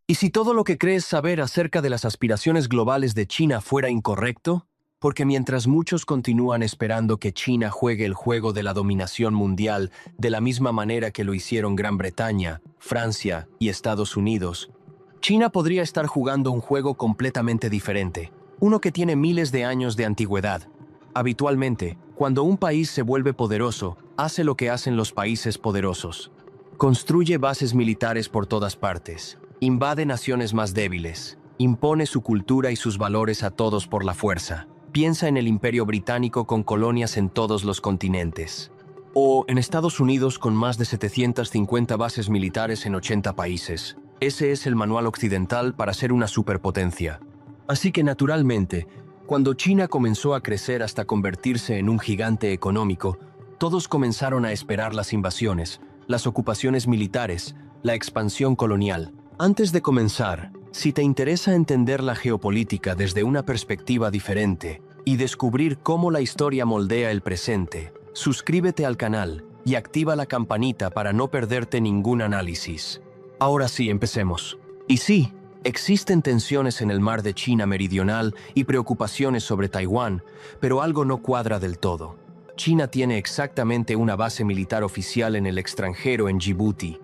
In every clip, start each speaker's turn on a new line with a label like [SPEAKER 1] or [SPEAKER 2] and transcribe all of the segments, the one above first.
[SPEAKER 1] ¿Y si todo lo que crees saber acerca de las aspiraciones globales de China fuera incorrecto? Porque mientras muchos continúan esperando que China juegue el juego de la dominación mundial de la misma manera que lo hicieron Gran Bretaña, Francia y Estados Unidos, China podría estar jugando un juego completamente diferente, uno que tiene miles de años de antigüedad. Habitualmente, cuando un país se vuelve poderoso, hace lo que hacen los países poderosos. Construye bases militares por todas partes, invade naciones más débiles, impone su cultura y sus valores a todos por la fuerza. Piensa en el Imperio Británico con colonias en todos los continentes. O en Estados Unidos con más de 750 bases militares en 80 países. Ese es el manual occidental para ser una superpotencia. Así que naturalmente, cuando China comenzó a crecer hasta convertirse en un gigante económico, todos comenzaron a esperar las invasiones, las ocupaciones militares, la expansión colonial. Antes de comenzar, si te interesa entender la geopolítica desde una perspectiva diferente y descubrir cómo la historia moldea el presente, suscríbete al canal y activa la campanita para no perderte ningún análisis. Ahora sí, empecemos. Y sí, existen tensiones en el mar de China Meridional y preocupaciones sobre Taiwán, pero algo no cuadra del todo. China tiene exactamente una base militar oficial en el extranjero en Djibouti.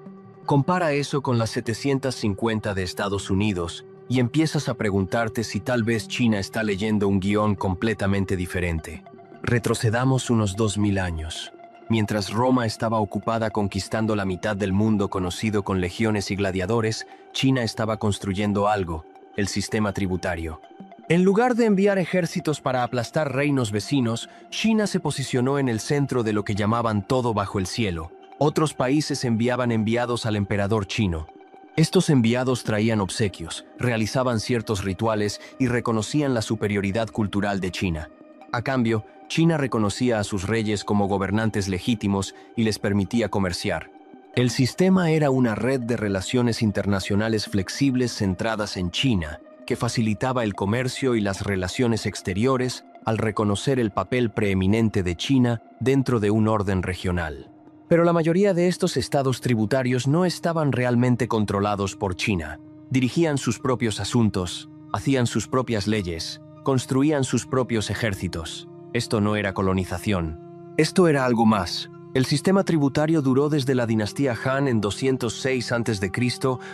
[SPEAKER 1] Compara eso con las 750 de Estados Unidos y empiezas a preguntarte si tal vez China está leyendo un guión completamente diferente. Retrocedamos unos 2000 años. Mientras Roma estaba ocupada conquistando la mitad del mundo conocido con legiones y gladiadores, China estaba construyendo algo, el sistema tributario. En lugar de enviar ejércitos para aplastar reinos vecinos, China se posicionó en el centro de lo que llamaban todo bajo el cielo. Otros países enviaban enviados al emperador chino. Estos enviados traían obsequios, realizaban ciertos rituales y reconocían la superioridad cultural de China. A cambio, China reconocía a sus reyes como gobernantes legítimos y les permitía comerciar. El sistema era una red de relaciones internacionales flexibles centradas en China, que facilitaba el comercio y las relaciones exteriores al reconocer el papel preeminente de China dentro de un orden regional. Pero la mayoría de estos estados tributarios no estaban realmente controlados por China. Dirigían sus propios asuntos, hacían sus propias leyes, construían sus propios ejércitos. Esto no era colonización. Esto era algo más. El sistema tributario duró desde la dinastía Han en 206 a.C.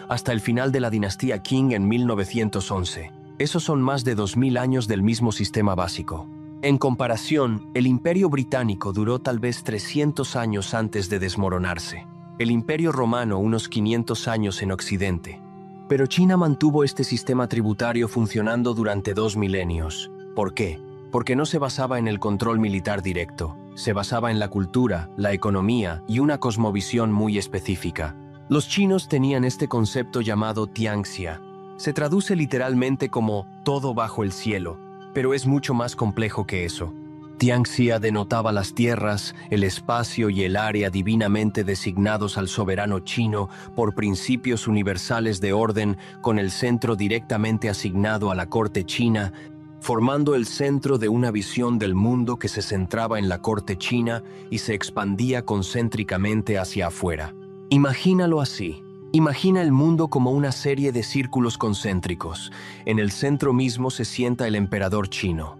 [SPEAKER 1] hasta el final de la dinastía Qing en 1911. Esos son más de 2000 años del mismo sistema básico. En comparación, el Imperio Británico duró tal vez 300 años antes de desmoronarse. El Imperio Romano unos 500 años en Occidente. Pero China mantuvo este sistema tributario funcionando durante 2 milenios. ¿Por qué? Porque no se basaba en el control militar directo. Se basaba en la cultura, la economía y una cosmovisión muy específica. Los chinos tenían este concepto llamado Tianxia. Se traduce literalmente como todo bajo el cielo, pero es mucho más complejo que eso. Tianxia denotaba las tierras, el espacio y el área divinamente designados al soberano chino por principios universales de orden, con el centro directamente asignado a la corte china, formando el centro de una visión del mundo que se centraba en la corte china y se expandía concéntricamente hacia afuera. Imagínalo así. Imagina el mundo como una serie de círculos concéntricos. En el centro mismo se sienta el emperador chino.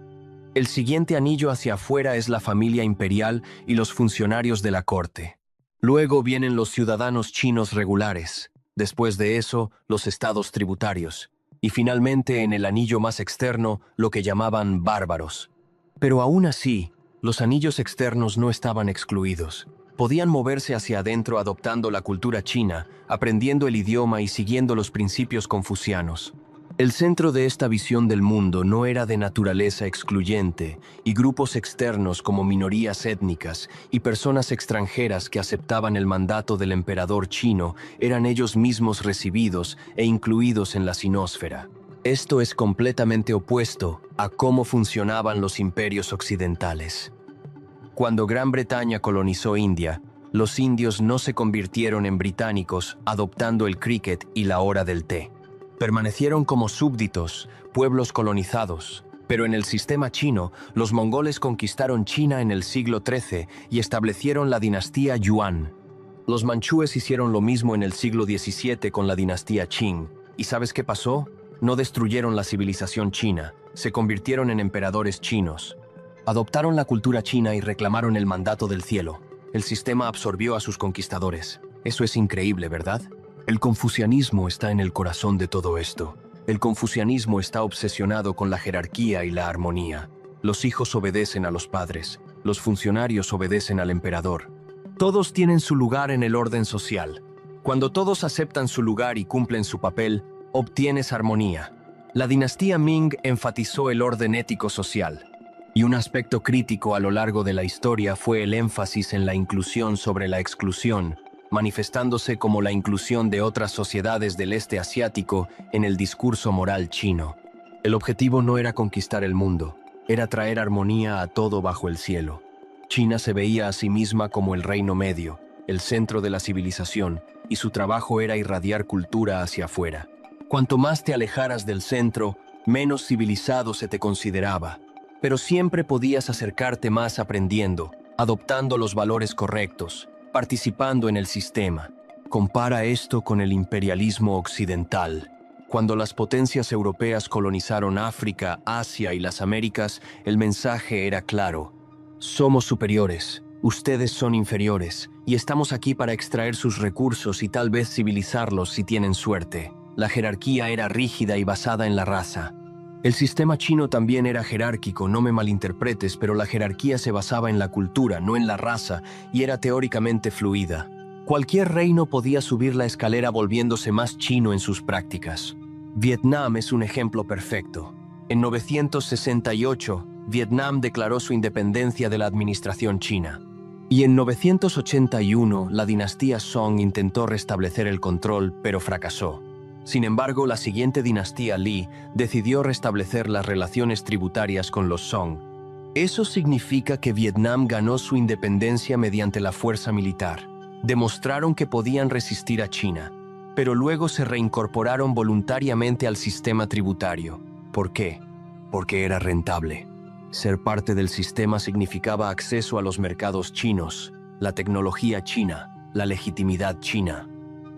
[SPEAKER 1] El siguiente anillo hacia afuera es la familia imperial y los funcionarios de la corte. Luego vienen los ciudadanos chinos regulares. Después de eso, los estados tributarios. Y finalmente, en el anillo más externo, lo que llamaban bárbaros. Pero aún así, los anillos externos no estaban excluidos. Podían moverse hacia adentro adoptando la cultura china, aprendiendo el idioma y siguiendo los principios confucianos. El centro de esta visión del mundo no era de naturaleza excluyente, y grupos externos como minorías étnicas y personas extranjeras que aceptaban el mandato del emperador chino eran ellos mismos recibidos e incluidos en la sinosfera. Esto es completamente opuesto a cómo funcionaban los imperios occidentales. Cuando Gran Bretaña colonizó India, los indios no se convirtieron en británicos adoptando el cricket y la hora del té. Permanecieron como súbditos, pueblos colonizados. Pero en el sistema chino, los mongoles conquistaron China en el siglo XIII y establecieron la dinastía Yuan. Los manchúes hicieron lo mismo en el siglo XVII con la dinastía Qing, ¿Y sabes qué pasó? No destruyeron la civilización china, se convirtieron en emperadores chinos. Adoptaron la cultura china y reclamaron el mandato del cielo. El sistema absorbió a sus conquistadores. Eso es increíble, ¿verdad? El confucianismo está en el corazón de todo esto. El confucianismo está obsesionado con la jerarquía y la armonía. Los hijos obedecen a los padres, los funcionarios obedecen al emperador. Todos tienen su lugar en el orden social. Cuando todos aceptan su lugar y cumplen su papel, obtienes armonía. La dinastía Ming enfatizó el orden ético-social. Y un aspecto crítico a lo largo de la historia fue el énfasis en la inclusión sobre la exclusión, manifestándose como la inclusión de otras sociedades del este asiático en el discurso moral chino. El objetivo no era conquistar el mundo, era traer armonía a todo bajo el cielo. China se veía a sí misma como el reino medio, el centro de la civilización, y su trabajo era irradiar cultura hacia afuera. Cuanto más te alejaras del centro, menos civilizado se te consideraba. Pero siempre podías acercarte más aprendiendo, adoptando los valores correctos, participando en el sistema. Compara esto con el imperialismo occidental. Cuando las potencias europeas colonizaron África, Asia y las Américas, el mensaje era claro. Somos superiores, ustedes son inferiores, y estamos aquí para extraer sus recursos y tal vez civilizarlos si tienen suerte. La jerarquía era rígida y basada en la raza. El sistema chino también era jerárquico, no me malinterpretes, pero la jerarquía se basaba en la cultura, no en la raza, y era teóricamente fluida. Cualquier reino podía subir la escalera volviéndose más chino en sus prácticas. Vietnam es un ejemplo perfecto. En 968, Vietnam declaró su independencia de la administración china. Y en 981, la dinastía Song intentó restablecer el control, pero fracasó. Sin embargo, la siguiente dinastía Li decidió restablecer las relaciones tributarias con los Song. Eso significa que Vietnam ganó su independencia mediante la fuerza militar. Demostraron que podían resistir a China, pero luego se reincorporaron voluntariamente al sistema tributario. ¿Por qué? Porque era rentable. Ser parte del sistema significaba acceso a los mercados chinos, la tecnología china, la legitimidad china.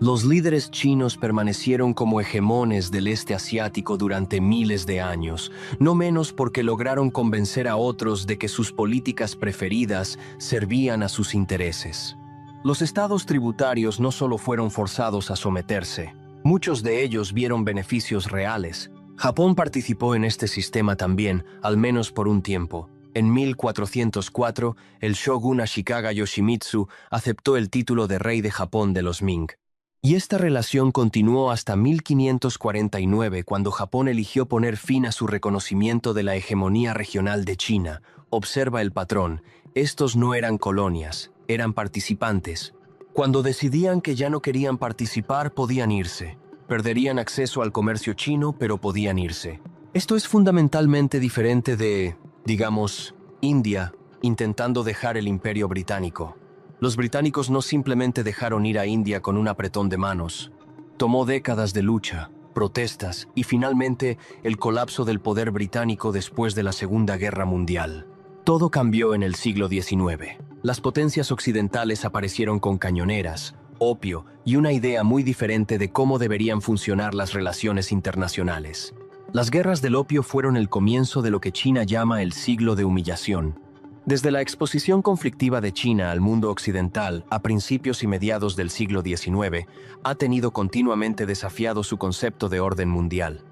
[SPEAKER 1] Los líderes chinos permanecieron como hegemones del este asiático durante miles de años, no menos porque lograron convencer a otros de que sus políticas preferidas servían a sus intereses. Los estados tributarios no solo fueron forzados a someterse, muchos de ellos vieron beneficios reales. Japón participó en este sistema también, al menos por un tiempo. En 1404, el shogun Ashikaga Yoshimitsu aceptó el título de rey de Japón de los Ming. Y esta relación continuó hasta 1549, cuando Japón eligió poner fin a su reconocimiento de la hegemonía regional de China. Observa el patrón. Estos no eran colonias, eran participantes. Cuando decidían que ya no querían participar, podían irse. Perderían acceso al comercio chino, pero podían irse. Esto es fundamentalmente diferente de, digamos, India intentando dejar el imperio británico. Los británicos no simplemente dejaron ir a India con un apretón de manos. Tomó décadas de lucha, protestas y finalmente el colapso del poder británico después de la Segunda Guerra Mundial. Todo cambió en el siglo XIX. Las potencias occidentales aparecieron con cañoneras, opio y una idea muy diferente de cómo deberían funcionar las relaciones internacionales. Las guerras del opio fueron el comienzo de lo que China llama el siglo de humillación. Desde la exposición conflictiva de China al mundo occidental a principios y mediados del siglo XIX, ha tenido continuamente desafiado su concepto de orden mundial.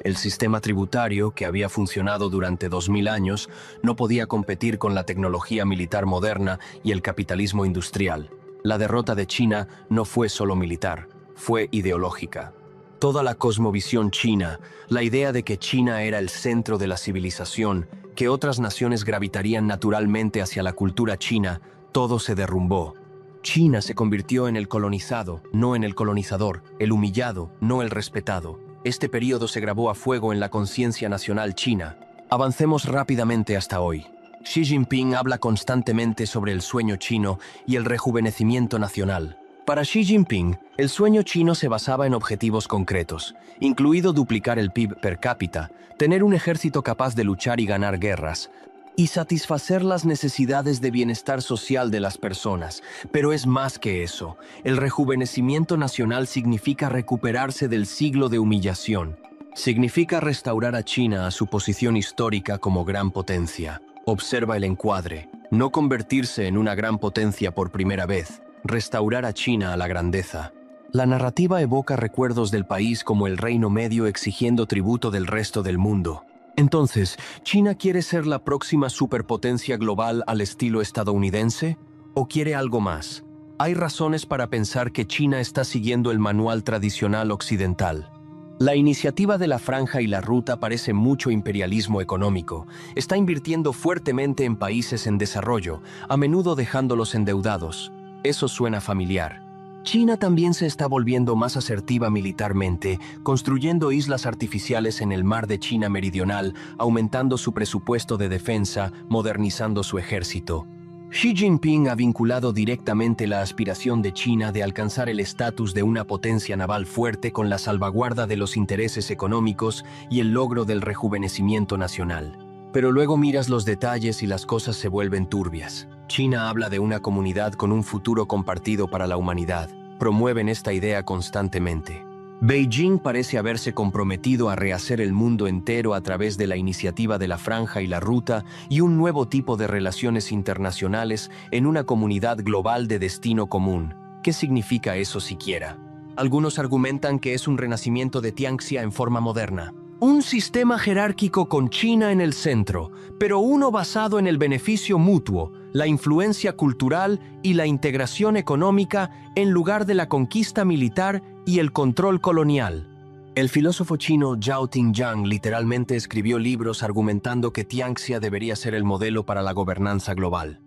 [SPEAKER 1] El sistema tributario, que había funcionado durante 2000 años, no podía competir con la tecnología militar moderna y el capitalismo industrial. La derrota de China no fue solo militar, fue ideológica. Toda la cosmovisión china, la idea de que China era el centro de la civilización, que otras naciones gravitarían naturalmente hacia la cultura china, todo se derrumbó. China se convirtió en el colonizado, no en el colonizador, el humillado, no el respetado. Este periodo se grabó a fuego en la conciencia nacional china. Avancemos rápidamente hasta hoy. Xi Jinping habla constantemente sobre el sueño chino y el rejuvenecimiento nacional. Para Xi Jinping, el sueño chino se basaba en objetivos concretos, incluido duplicar el PIB per cápita, tener un ejército capaz de luchar y ganar guerras, y satisfacer las necesidades de bienestar social de las personas. Pero es más que eso. El rejuvenecimiento nacional significa recuperarse del siglo de humillación. Significa restaurar a China a su posición histórica como gran potencia. Observa el encuadre. No convertirse en una gran potencia por primera vez. Restaurar a China a la grandeza. La narrativa evoca recuerdos del país como el Reino Medio exigiendo tributo del resto del mundo. Entonces, ¿China quiere ser la próxima superpotencia global al estilo estadounidense? ¿O quiere algo más? Hay razones para pensar que China está siguiendo el manual tradicional occidental. La iniciativa de la Franja y la Ruta parece mucho imperialismo económico. Está invirtiendo fuertemente en países en desarrollo, a menudo dejándolos endeudados. Eso suena familiar. China también se está volviendo más asertiva militarmente, construyendo islas artificiales en el mar de China Meridional, aumentando su presupuesto de defensa, modernizando su ejército. Xi Jinping ha vinculado directamente la aspiración de China de alcanzar el estatus de una potencia naval fuerte con la salvaguarda de los intereses económicos y el logro del rejuvenecimiento nacional. Pero luego miras los detalles y las cosas se vuelven turbias. China habla de una comunidad con un futuro compartido para la humanidad. Promueven esta idea constantemente. Beijing parece haberse comprometido a rehacer el mundo entero a través de la iniciativa de la Franja y la Ruta y un nuevo tipo de relaciones internacionales en una comunidad global de destino común. ¿Qué significa eso siquiera? Algunos argumentan que es un renacimiento de Tianxia en forma moderna. Un sistema jerárquico con China en el centro, pero uno basado en el beneficio mutuo, la influencia cultural y la integración económica en lugar de la conquista militar y el control colonial. El filósofo chino Zhao Tingyang literalmente escribió libros argumentando que Tianxia debería ser el modelo para la gobernanza global.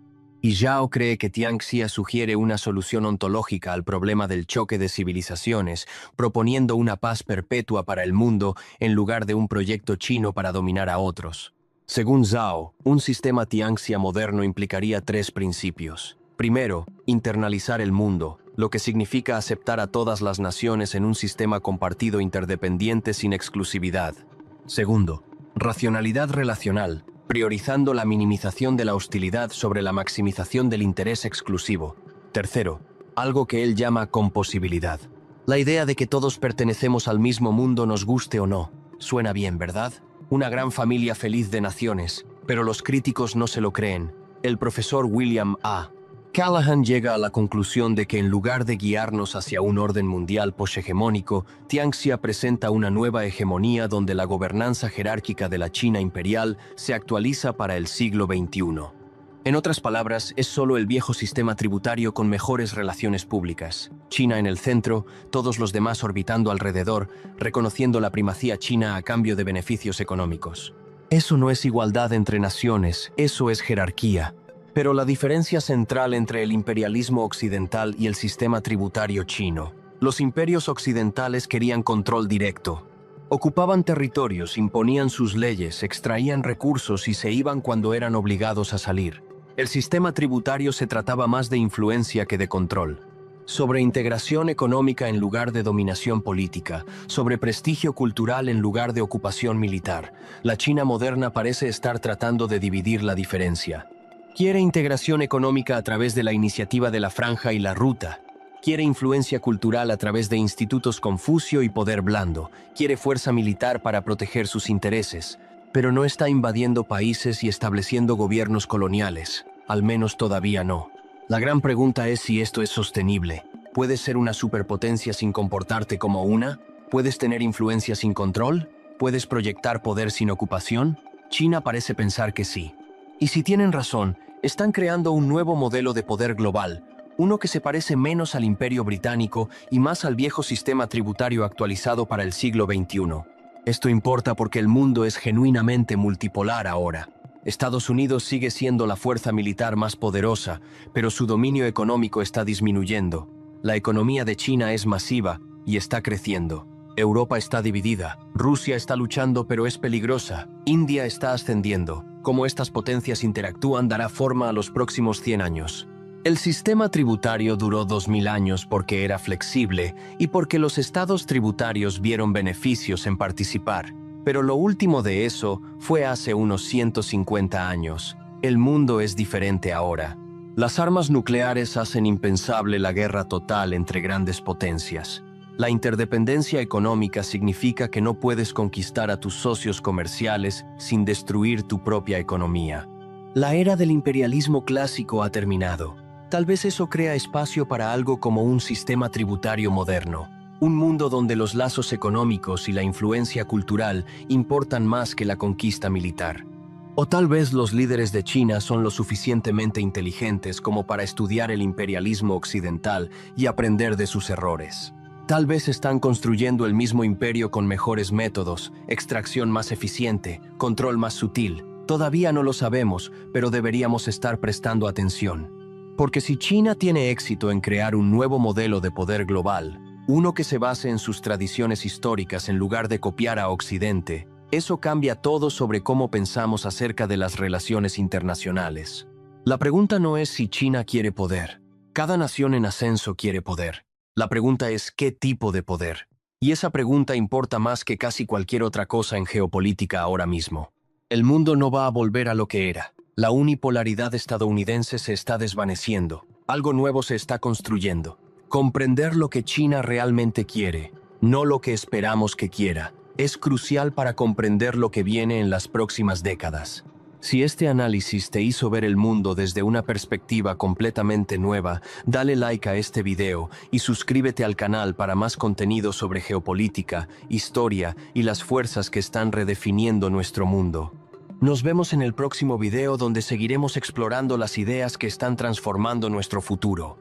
[SPEAKER 1] Y Zhao cree que Tianxia sugiere una solución ontológica al problema del choque de civilizaciones, proponiendo una paz perpetua para el mundo en lugar de un proyecto chino para dominar a otros. Según Zhao, un sistema Tianxia moderno implicaría 3 principios. Primero, internalizar el mundo, lo que significa aceptar a todas las naciones en un sistema compartido interdependiente sin exclusividad. Segundo, racionalidad relacional, priorizando la minimización de la hostilidad sobre la maximización del interés exclusivo. Tercero, algo que él llama composibilidad. La idea de que todos pertenecemos al mismo mundo nos guste o no. Suena bien, ¿verdad? Una gran familia feliz de naciones, pero los críticos no se lo creen. El profesor William A. Callahan llega a la conclusión de que en lugar de guiarnos hacia un orden mundial poshegemónico, Tianxia presenta una nueva hegemonía donde la gobernanza jerárquica de la China imperial se actualiza para el siglo XXI. En otras palabras, es solo el viejo sistema tributario con mejores relaciones públicas. China en el centro, todos los demás orbitando alrededor, reconociendo la primacía china a cambio de beneficios económicos. Eso no es igualdad entre naciones, eso es jerarquía. Pero la diferencia central entre el imperialismo occidental y el sistema tributario chino. Los imperios occidentales querían control directo. Ocupaban territorios, imponían sus leyes, extraían recursos y se iban cuando eran obligados a salir. El sistema tributario se trataba más de influencia que de control. Sobre integración económica en lugar de dominación política, sobre prestigio cultural en lugar de ocupación militar. La China moderna parece estar tratando de dividir la diferencia. Quiere integración económica a través de la iniciativa de la Franja y la Ruta. Quiere influencia cultural a través de institutos Confucio y poder blando. Quiere fuerza militar para proteger sus intereses. Pero no está invadiendo países y estableciendo gobiernos coloniales. Al menos todavía no. La gran pregunta es si esto es sostenible. ¿Puedes ser una superpotencia sin comportarte como una? ¿Puedes tener influencia sin control? ¿Puedes proyectar poder sin ocupación? China parece pensar que sí. Y si tienen razón, están creando un nuevo modelo de poder global, uno que se parece menos al Imperio Británico y más al viejo sistema tributario actualizado para el siglo XXI. Esto importa porque el mundo es genuinamente multipolar ahora. Estados Unidos sigue siendo la fuerza militar más poderosa, pero su dominio económico está disminuyendo. La economía de China es masiva y está creciendo. Europa está dividida, Rusia está luchando pero es peligrosa, India está ascendiendo. Cómo estas potencias interactúan dará forma a los próximos 100 años. El sistema tributario duró 2000 años porque era flexible y porque los estados tributarios vieron beneficios en participar. Pero lo último de eso fue hace unos 150 años. El mundo es diferente ahora. Las armas nucleares hacen impensable la guerra total entre grandes potencias. La interdependencia económica significa que no puedes conquistar a tus socios comerciales sin destruir tu propia economía. La era del imperialismo clásico ha terminado. Tal vez eso crea espacio para algo como un sistema tributario moderno. Un mundo donde los lazos económicos y la influencia cultural importan más que la conquista militar. O tal vez los líderes de China son lo suficientemente inteligentes como para estudiar el imperialismo occidental y aprender de sus errores. Tal vez están construyendo el mismo imperio con mejores métodos, extracción más eficiente, control más sutil. Todavía no lo sabemos, pero deberíamos estar prestando atención. Porque si China tiene éxito en crear un nuevo modelo de poder global, uno que se base en sus tradiciones históricas en lugar de copiar a Occidente, eso cambia todo sobre cómo pensamos acerca de las relaciones internacionales. La pregunta no es si China quiere poder. Cada nación en ascenso quiere poder. La pregunta es ¿qué tipo de poder? Y esa pregunta importa más que casi cualquier otra cosa en geopolítica ahora mismo. El mundo no va a volver a lo que era. La unipolaridad estadounidense se está desvaneciendo. Algo nuevo se está construyendo. Comprender lo que China realmente quiere, no lo que esperamos que quiera, es crucial para comprender lo que viene en las próximas décadas. Si este análisis te hizo ver el mundo desde una perspectiva completamente nueva, dale like a este video y suscríbete al canal para más contenido sobre geopolítica, historia y las fuerzas que están redefiniendo nuestro mundo. Nos vemos en el próximo video donde seguiremos explorando las ideas que están transformando nuestro futuro.